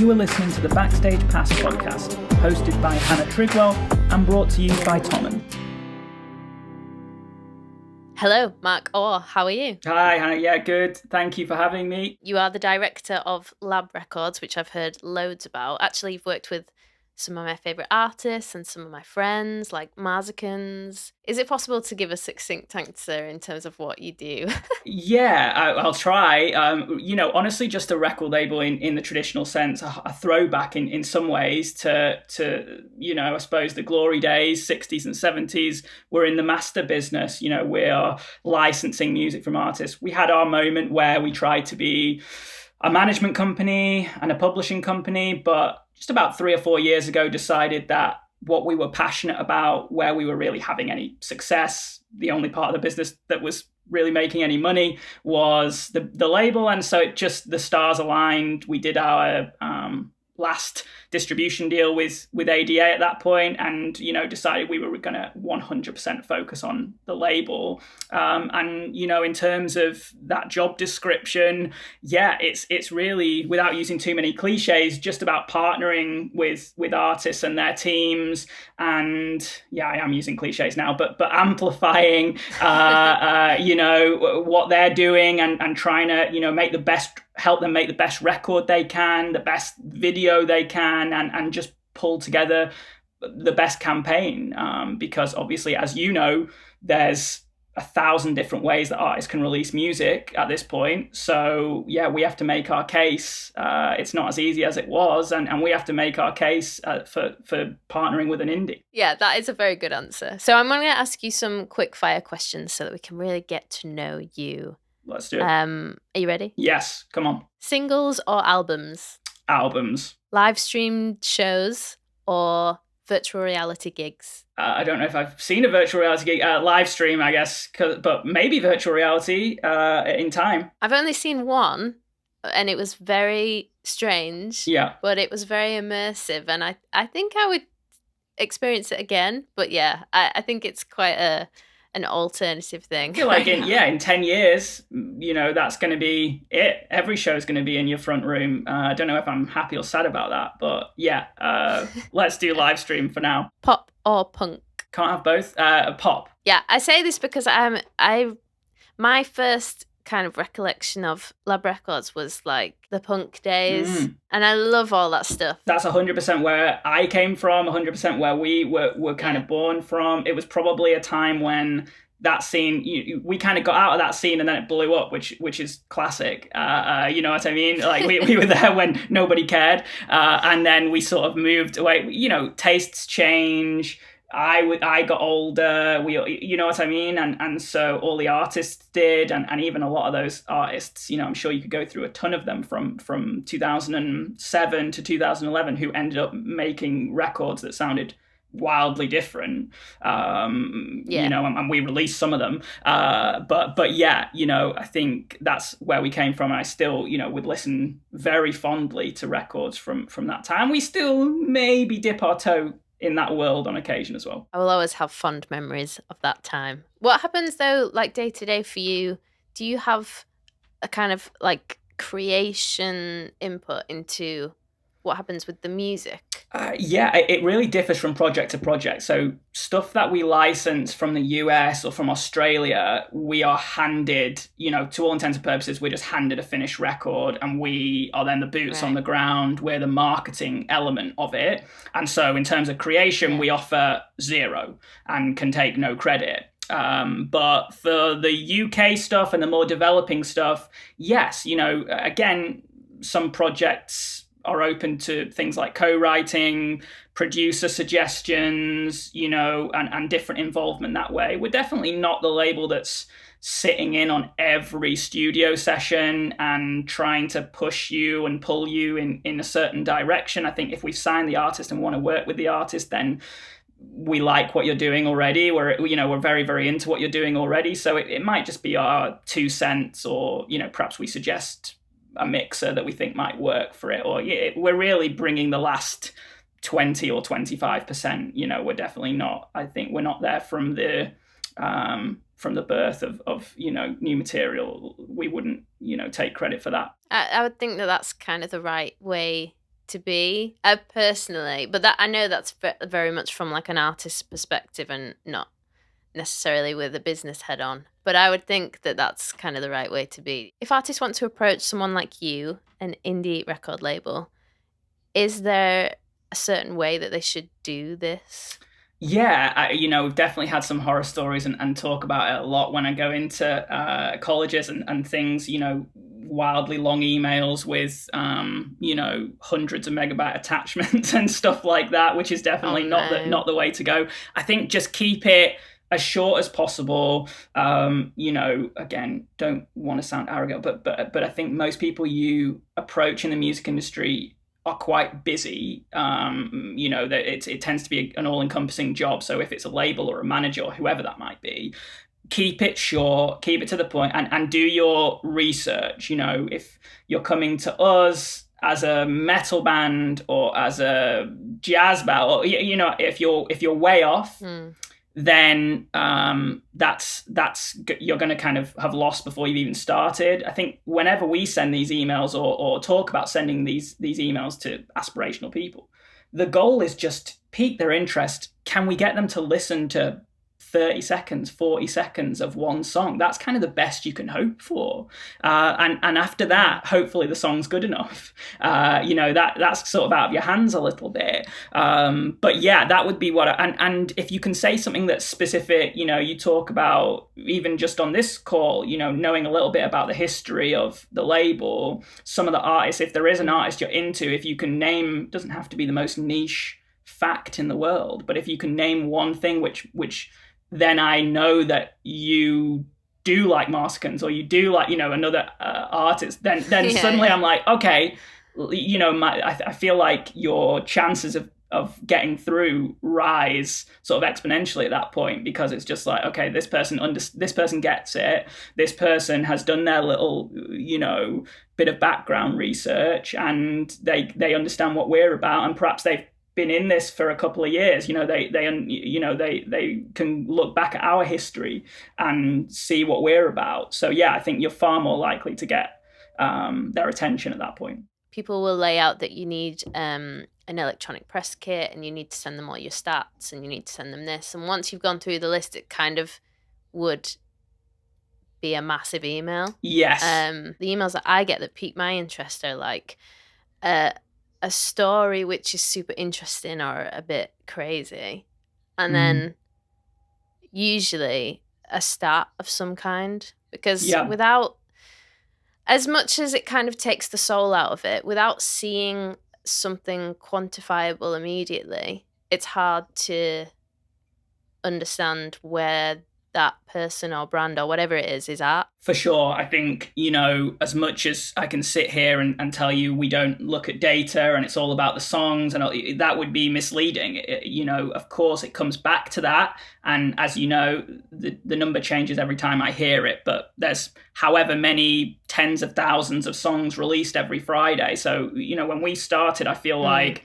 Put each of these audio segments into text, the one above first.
You are listening to the Backstage Pass podcast, hosted by Hannah Trigwell and brought to you by Thomann. Hello, Mark Orr. How are you? Hi, Hannah. Yeah, good. Thank you for having me. You are the director of Lab Records, which I've heard loads about. Actually, you've worked with some of my favourite artists and some of my friends, like Marzicans. Is it possible to give a succinct answer in terms of what you do? Yeah, I'll try. Honestly, just a record label in the traditional sense, a throwback in some ways to I suppose the glory days, 60s and 70s. We're in the master business. We are licensing music from artists. We had our moment where we tried to be a management company and a publishing company, but just about 3 or 4 years ago decided that what we were passionate about, where we were really having any success, the only part of the business that was really making any money was the label. And so the stars aligned. We did our last distribution deal with ADA at that point, and decided we were going to 100% focus on the label. In terms of that job description, it's really, without using too many cliches, just about partnering with artists and their teams, and I am using cliches now, but amplifying what they're doing and trying to help them make the best record they can, the best video they can, and just pull together the best campaign. Because obviously, as you know, there's 1,000 different ways that artists can release music at this point. So we have to make our case. It's not as easy as it was, and we have to make our case for partnering with an indie. Yeah, that is a very good answer. So I'm going to ask you some quick fire questions so that we can really get to know you. Let's do it. Are you ready? Yes, come on. Singles or albums? Albums. Live streamed shows or virtual reality gigs? I don't know if I've seen a virtual reality gig, live stream, I guess, but maybe virtual reality in time. I've only seen one, and it was very strange. Yeah. But it was very immersive, and I think I would experience it again. But I think it's quite an alternative thing. I feel like in 10 years, that's going to be it. Every show is going to be in your front room. I don't know if I'm happy or sad about that, but let's do live stream for now. Pop or punk? Can't have both. Pop. Yeah, I say this because my first kind of recollection of Lab Records was like the punk days, and I love all that stuff. That's 100% where I came from, 100% where we were kind of born from. It was probably a time when that scene, we kind of got out of that scene and then it blew up, which is classic. You know what I mean? Like we were there when nobody cared, and then we sort of moved away. Tastes change. I got older, you know what I mean? And so all the artists did, and even a lot of those artists, I'm sure you could go through a ton of them from 2007 to 2011 who ended up making records that sounded wildly different, and we released some of them. But I think that's where we came from. And I still, would listen very fondly to records from that time. We still maybe dip our toe in that world on occasion as well. I will always have fond memories of that time. What happens though, like day to day for you? Do you have a kind of like creation input into what happens with the music? It really differs from project to project. So stuff that we license from the US or from Australia, we are handed, to all intents and purposes, we're just handed a finished record, and we are then the boots on the ground. We're the marketing element of it. And so in terms of creation, we offer zero and can take no credit. But for the UK stuff and the more developing stuff, yes, again, some projects are open to things like co-writing, producer suggestions, and different involvement that way. We're definitely not the label that's sitting in on every studio session and trying to push you and pull you in a certain direction. I think if we've signed the artist and want to work with the artist, then we like what you're doing already. We're very, very into what you're doing already. So it might just be our 2 cents, or, perhaps we suggest a mixer that we think might work for it, or we're really bringing the last 20 or 25%. We're definitely not, I think we're not there from the birth of new material. We wouldn't take credit for that. I would think that that's kind of the right way to be, personally. But that I know that's very much from like an artist's perspective and not necessarily with a business head on. But I would think that that's kind of the right way to be. If artists want to approach someone like you, an indie record label, is there a certain way that they should do this? Yeah, we've definitely had some horror stories and talk about it a lot when I go into colleges and things, wildly long emails with, hundreds of megabyte attachments and stuff like that, which is definitely not the way to go. I think just keep it as short as possible. Again, don't want to sound arrogant, but I think most people you approach in the music industry are quite busy. That it tends to be an all-encompassing job. So if it's a label or a manager or whoever that might be, keep it short, keep it to the point, and do your research. If you're coming to us as a metal band or as a jazz band, or if you're way off, then that's you're going to kind of have lost before you've even started. I think whenever we send these emails or talk about sending these emails to aspirational people, the goal is just pique their interest. Can we get them to listen to 30 seconds, 40 seconds of one song? That's kind of the best you can hope for. And after that, hopefully the song's good enough. That's sort of out of your hands a little bit. But yeah, that would be and if you can say something that's specific, you talk about, even just on this call, knowing a little bit about the history of the label, some of the artists, if there is an artist you're into, if you can name, doesn't have to be the most niche fact in the world, but if you can name one thing which then I know that you do like Marsicans or you do like, another artist, then suddenly I'm like, okay, I feel like your chances of getting through rise sort of exponentially at that point, because it's just like, okay, this person gets it. This person has done their little, bit of background research, and they understand what we're about, and perhaps they've been in this for a couple of years. They can look back at our history and see what we're about. So yeah, I think you're far more likely to get their attention at that point. People will lay out that you need an electronic press kit, and you need to send them all your stats, and you need to send them this. And once you've gone through the list, it kind of would be a massive email. Yes. The emails that I get that pique my interest are like a story which is super interesting or a bit crazy, and then usually a stat of some kind, because without, as much as it kind of takes the soul out of it, without seeing something quantifiable immediately, it's hard to understand where that person or brand or whatever it is at. For sure. I think, as much as I can sit here and tell you we don't look at data and it's all about the songs, and that would be misleading. Of course it comes back to that. And as you know, the number changes every time I hear it, but there's however many tens of thousands of songs released every Friday. So, when we started, I feel like,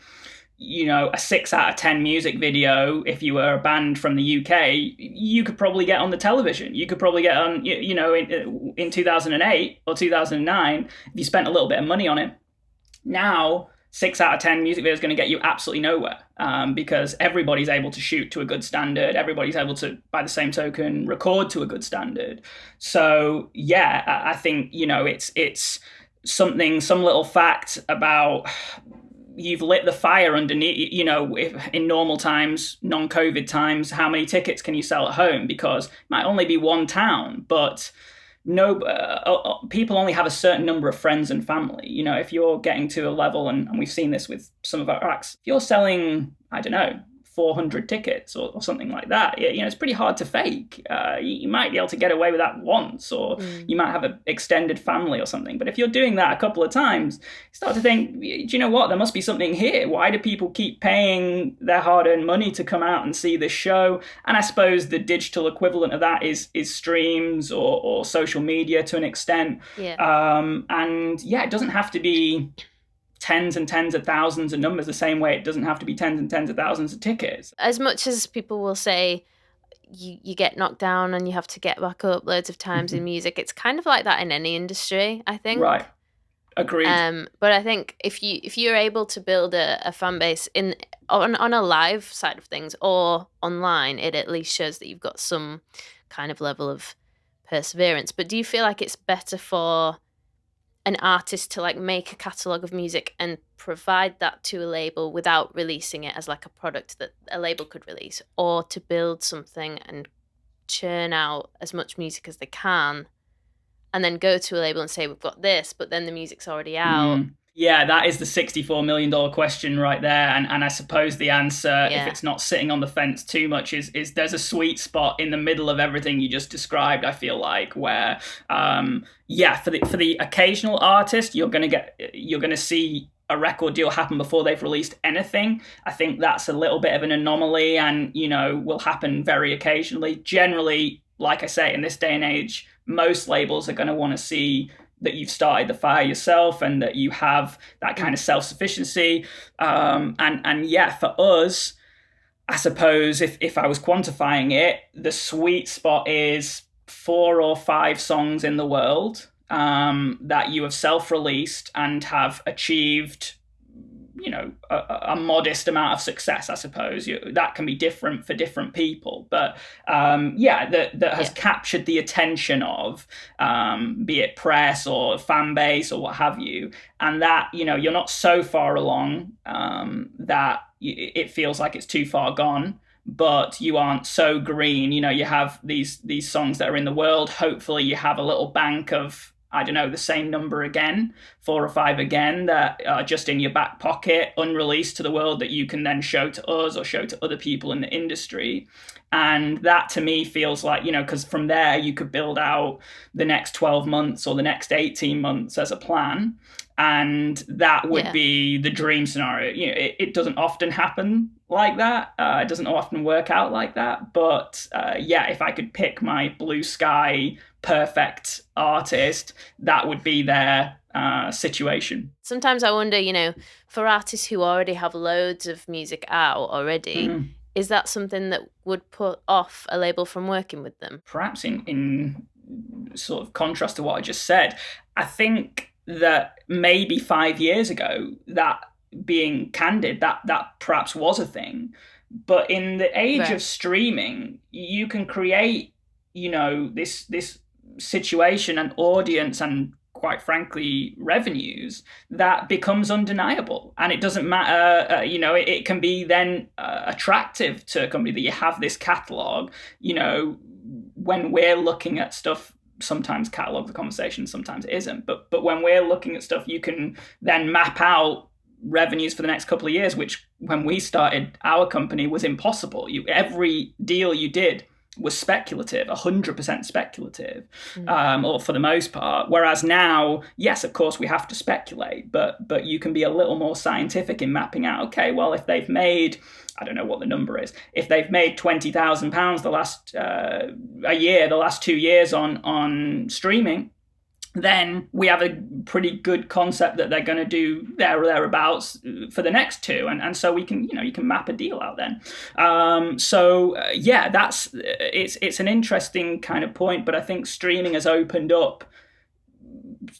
a 6 out of 10 music video, if you were a band from the UK, you could probably get on the television. You could probably get on, in 2008 or 2009, if you spent a little bit of money on it. Now, 6 out of 10 music videos is going to get you absolutely nowhere, because everybody's able to shoot to a good standard. Everybody's able to, by the same token, record to a good standard. So, yeah, I think, it's something, some little fact about, you've lit the fire underneath, if in normal times, non-COVID times, how many tickets can you sell at home? Because it might only be one town, but people only have a certain number of friends and family. If you're getting to a level, and we've seen this with some of our acts, if you're selling, I don't know, 400 tickets or something like that, it's pretty hard to fake. You might be able to get away with that once, or you might have an extended family or something. But if you're doing that a couple of times, you start to think, do you know what? There must be something here. Why do people keep paying their hard-earned money to come out and see this show? And I suppose the digital equivalent of that is streams or social media to an extent. It doesn't have to be tens and tens of thousands of numbers, the same way it doesn't have to be tens and tens of thousands of tickets. As much as people will say you get knocked down and you have to get back up loads of times in music, it's kind of like that in any industry, I think. Right. Agreed. But I think if you're able to build a fan base on a live side of things or online, it at least shows that you've got some kind of level of perseverance. But do you feel like it's better for an artist to like make a catalogue of music and provide that to a label without releasing it as like a product that a label could release, or to build something and churn out as much music as they can and then go to a label and say, we've got this, but then the music's already out? Yeah, that is the $64 million question right there. And I suppose the answer, if it's not sitting on the fence too much, is there's a sweet spot in the middle of everything you just described, I feel like, where, for the occasional artist, you're going to see a record deal happen before they've released anything. I think that's a little bit of an anomaly and, will happen very occasionally. Generally, like I say, in this day and age, most labels are going to want to see that you've started the fire yourself and that you have that kind of self-sufficiency. For us, I suppose if I was quantifying it, the sweet spot is 4 or 5 songs in the world that you have self-released and have achieved, a modest amount of success, I suppose. That can be different for different people, but that has captured the attention of, be it press or fan base or what have you, and that, you're not so far along that it feels like it's too far gone, but you aren't so green. You have these songs that are in the world. Hopefully you have a little bank of, I don't know, the same number again, 4 or 5 again, that are just in your back pocket, unreleased to the world, that you can then show to us or show to other people in the industry. And that to me feels like, because from there you could build out the next 12 months or the next 18 months as a plan. And that would be the dream scenario. It doesn't often happen like that. It doesn't often work out like that. But if I could pick my blue sky perfect artist, that would be their situation. Sometimes I wonder, for artists who already have loads of music out already, is that something that would put off a label from working with them? Perhaps in sort of contrast to what I just said, I think that maybe 5 years ago, that, being candid, that perhaps was a thing. But in the age of streaming, you can create, this situation and audience and, quite frankly, revenues that becomes undeniable. And it doesn't matter, it can be then attractive to a company that you have this catalogue. When we're looking at stuff, sometimes catalog the conversation, sometimes it isn't. But when we're looking at stuff, you can then map out revenues for the next couple of years, which when we started our company was impossible. Every deal you did was speculative, 100% speculative, or for the most part. Whereas now, yes, of course, we have to speculate, but you can be a little more scientific in mapping out, okay, well, if they've made, I don't know what the number is, if they've made £20,000 the last the last 2 years on streaming, then we have a pretty good concept that they're going to do there or thereabouts for the next 2, and so we can, you can map a deal out then. That's it's an interesting kind of point, but I think streaming has opened up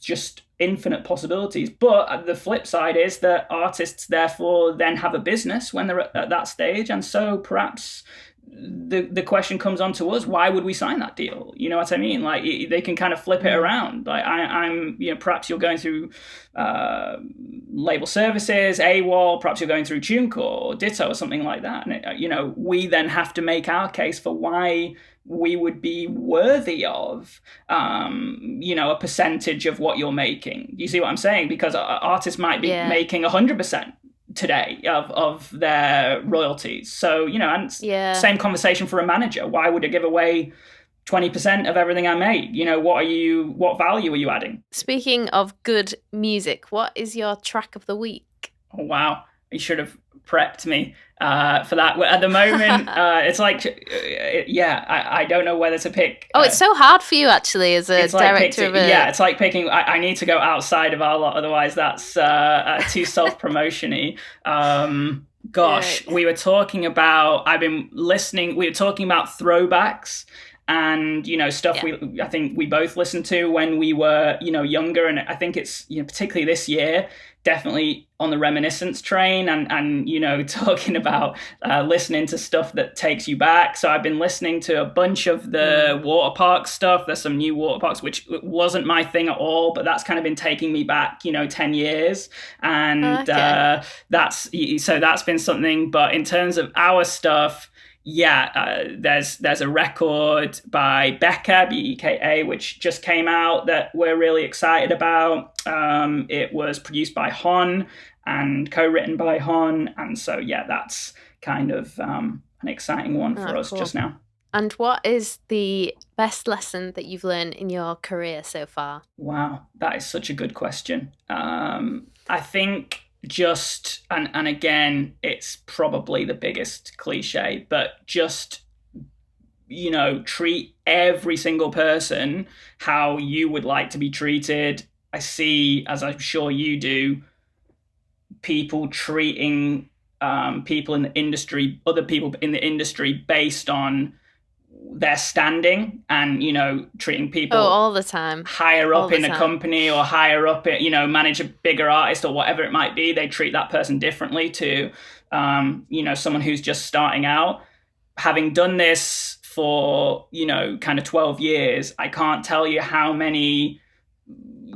just infinite possibilities. But the flip side is that artists therefore then have a business when they're at that stage, and so perhaps the question comes on to us, why would we sign that deal? You know what I mean? Like, they can kind of flip it around. Like, I'm perhaps you're going through label services, AWOL, perhaps you're going through TuneCore or Ditto or something like that. And, we then have to make our case for why we would be worthy of, a percentage of what you're making. Do you see what I'm saying? Because artists might be making 100% today of their royalties. So, same conversation for a manager. Why would I give away 20% of everything I made? What value are you adding? Speaking of good music, what is your track of the week? Oh, wow. You should have prepped me for that. At the moment, it's like, I don't know whether to pick. It's so hard for you, actually, as a director of a... Yeah, it's like picking, I need to go outside of our lot, otherwise that's too self-promotion-y. We were talking about throwbacks, and stuff I think we both listened to when we were younger, and I think it's particularly this year, definitely on the reminiscence train, and talking about listening to stuff that takes you back. So I've been listening to a bunch of the water park stuff. There's some new water parks which wasn't my thing at all, but that's kind of been taking me back 10 years, and that's been something. But in terms of our stuff, there's a record by Becca, BEKA, which just came out that we're really excited about. It was produced by Hon and co-written by Hon, and so that's kind of an exciting one for us just now. And what is the best lesson that you've learned in your career so far? Wow, that is such a good question. I think and again, it's probably the biggest cliche, but just treat every single person how you would like to be treated. I see, as I'm sure you do, people treating people in the industry, other people in the industry, based on their standing, and treating people all the time higher up in a company, or higher up at manage a bigger artist or whatever it might be. They treat that person differently to someone who's just starting out. Having done this for kind of 12 years, I can't tell you how many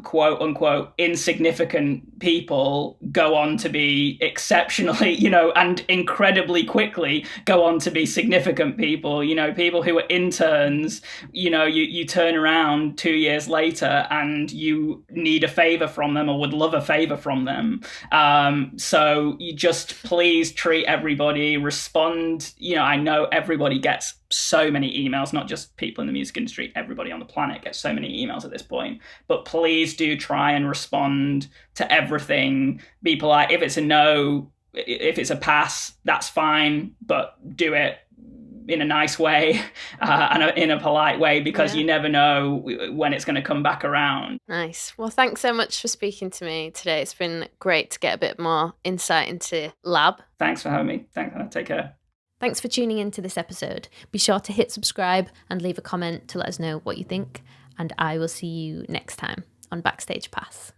quote unquote insignificant people go on to be exceptionally, and incredibly quickly go on to be significant people. People who are interns, you turn around 2 years later and you need a favor from them, or would love a favor from them. So you just please treat everybody, respond. I know everybody gets so many emails, not just people in the music industry, everybody on the planet gets so many emails at this point, but please do try and respond to everything. Be polite. If it's a no, if it's a pass, that's fine, but do it in a nice way and in a polite way, because you never know when it's going to come back around. Nice. Well, thanks so much for speaking to me today. It's been great to get a bit more insight into Lab. Thanks for having me. Thanks, Hannah. Take care. Thanks for tuning into this episode. Be sure to hit subscribe and leave a comment to let us know what you think, and I will see you next time on Backstage Pass.